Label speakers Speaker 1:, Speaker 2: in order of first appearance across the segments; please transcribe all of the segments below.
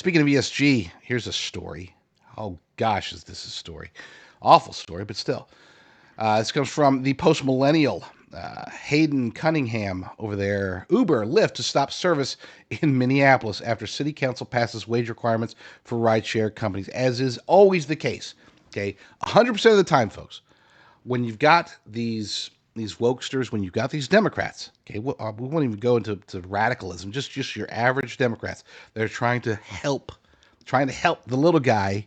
Speaker 1: Speaking of ESG, here's a story. Oh gosh, is this a story? Awful story, but still. This comes from the post millennial Hayden Cunningham over there. Uber, Lyft to stop service in Minneapolis after City Council passes wage requirements for rideshare companies, as is always the case. Okay, 100% of the time, folks, when you've got these wokesters, when you've got these Democrats, okay, we won't even go into radicalism, just your average Democrats. They're trying to help the little guy.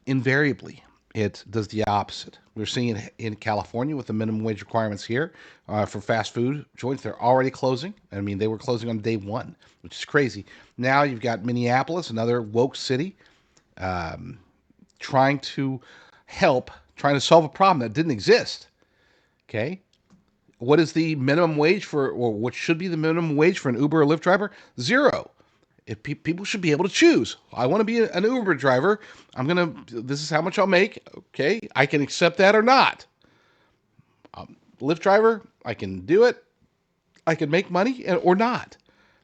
Speaker 1: Invariably, it does the opposite. We're seeing it in California with the minimum wage requirements here for fast food joints. They're already closing. I mean, they were closing on day one, which is crazy. Now you've got Minneapolis, another woke city, um, trying to trying to solve a problem that didn't exist. Okay, what is the minimum wage or what should be the minimum wage for an Uber or Lyft driver? Zero. If people should be able to choose. I want to be an Uber driver. This is how much I'll make. Okay, I can accept that or not. Lyft driver, I can do it. I can make money or not.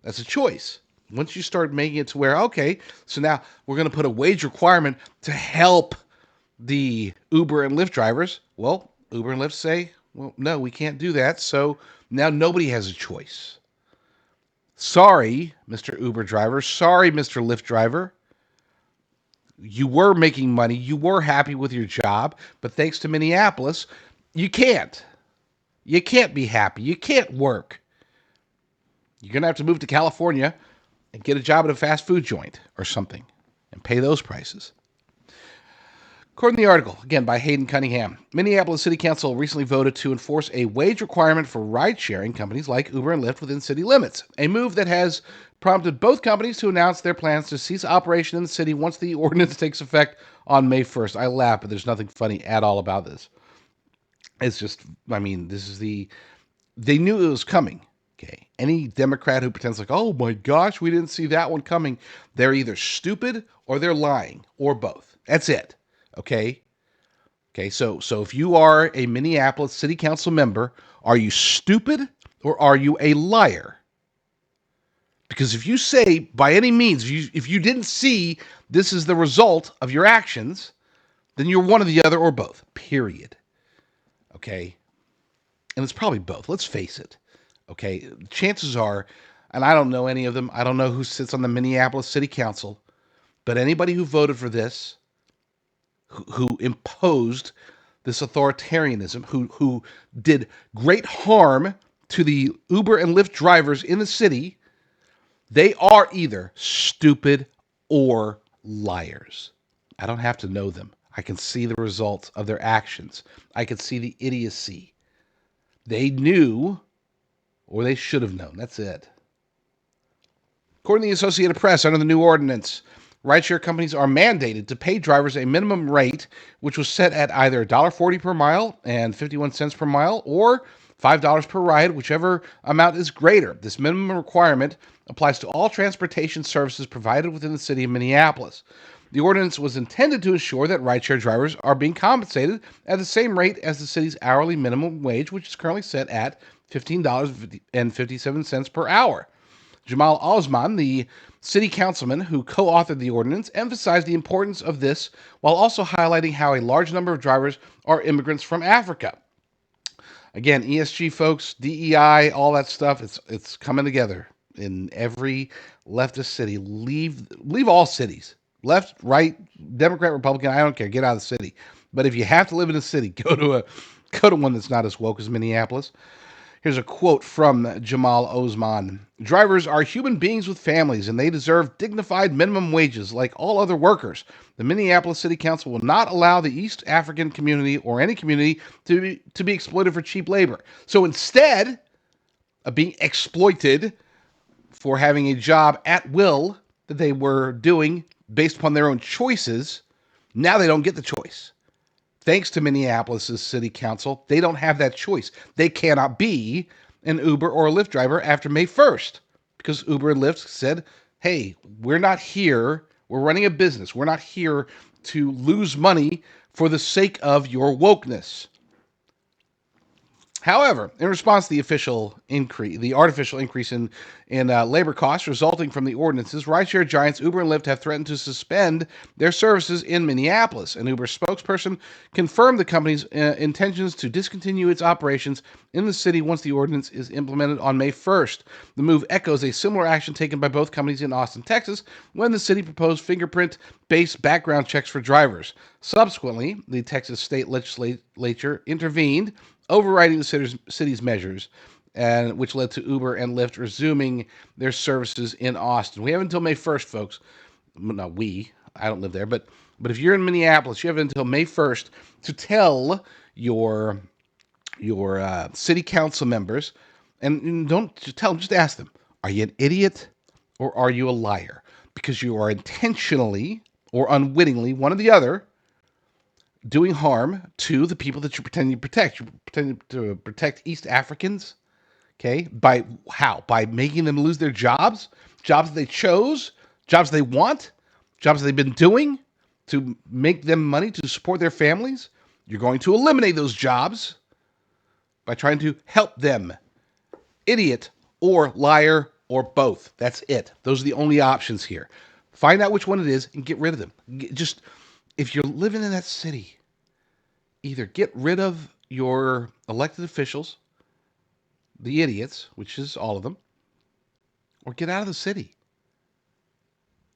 Speaker 1: That's a choice. Once you start making it to where, okay, so now we're going to put a wage requirement to help the Uber and Lyft drivers. Well, Uber and Lyft say, well, no, we can't do that. So now nobody has a choice. Sorry, Mr. Uber driver. Sorry, Mr. Lyft driver. You were making money. You were happy with your job. But thanks to Minneapolis, you can't. You can't be happy. You can't work. You're going to have to move to California and get a job at a fast food joint or something and pay those prices. According to the article, again by Hayden Cunningham, Minneapolis City Council recently voted to enforce a wage requirement for ride-sharing companies like Uber and Lyft within city limits, a move that has prompted both companies to announce their plans to cease operation in the city once the ordinance takes effect on May 1st. I laugh, but there's nothing funny at all about this. It's just, I mean, they knew it was coming. Okay. Any Democrat who pretends like, oh my gosh, we didn't see that one coming, they're either stupid or they're lying or both. That's it. Okay. Okay. So if you are a Minneapolis City Council member, are you stupid or are you a liar? Because if you say by any means, if you didn't see this is the result of your actions, then you're one or the other or both. Period. Okay. And it's probably both. Let's face it. Okay. Chances are, and I don't know any of them. I don't know who sits on the Minneapolis City Council, but anybody who voted for this, who imposed this authoritarianism, who did great harm to the Uber and Lyft drivers in the city, they are either stupid or liars. I don't have to know them. I can see the results of their actions. I can see the idiocy. They knew, or they should have known. That's it. According to the Associated Press, under the new ordinance, rideshare companies are mandated to pay drivers a minimum rate, which was set at either $1.40 per mile and 51 cents per mile, or $5 per ride, whichever amount is greater. This minimum requirement applies to all transportation services provided within the city of Minneapolis. The ordinance was intended to ensure that rideshare drivers are being compensated at the same rate as the city's hourly minimum wage, which is currently set at $15.57 per hour. Jamal Osman, the city councilman who co-authored the ordinance, emphasized the importance of this while also highlighting how a large number of drivers are immigrants from Africa. Again, ESG folks, DEI, all that stuff, it's coming together in every leftist city. Leave all cities. Left, right, Democrat, Republican, I don't care. Get out of the city. But if you have to live in a city, go to one that's not as woke as Minneapolis. Here's a quote from Jamal Osman. Drivers are human beings with families, and they deserve dignified minimum wages like all other workers. The Minneapolis City Council will not allow the East African community or any community to be exploited for cheap labor. So instead of being exploited for having a job at will that they were doing based upon their own choices, now they don't get the choice. Thanks to Minneapolis' city council, they don't have that choice. They cannot be an Uber or a Lyft driver after May 1st because Uber and Lyft said, hey, we're not here. We're running a business. We're not here to lose money for the sake of your wokeness. However, in response to the artificial increase in labor costs resulting from the ordinances, rideshare giants Uber and Lyft have threatened to suspend their services in Minneapolis. An Uber spokesperson confirmed the company's intentions to discontinue its operations in the city once the ordinance is implemented on May 1st. The move echoes a similar action taken by both companies in Austin, Texas, when the city proposed fingerprint-based background checks for drivers. Subsequently, the Texas state legislature intervened, overriding the city's measures, and which led to Uber and Lyft resuming their services in Austin. We have until May 1st, folks. Not we. I don't live there, but if you're in Minneapolis, you have until May 1st to tell your city council members, and don't just tell them, just ask them, are you an idiot or are you a liar? Because you are intentionally or unwittingly, one or the other, doing harm to the people that you're pretending to protect. You're pretending to protect East Africans, okay? By how? By making them lose their jobs, jobs they chose, jobs they want, jobs they've been doing to make them money to support their families. You're going to eliminate those jobs by trying to help them. Idiot or liar or both. That's it. Those are the only options here. Find out which one it is and get rid of them. Just, if you're living in that city, either get rid of your elected officials, the idiots, which is all of them, or get out of the city.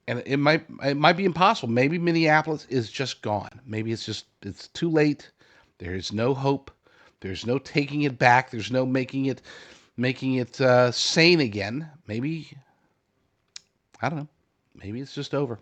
Speaker 1: And it might be impossible. Maybe Minneapolis is just gone. Maybe it's too late. There is no hope. There's no taking it back. There's no making it sane again. Maybe, I don't know. Maybe it's just over.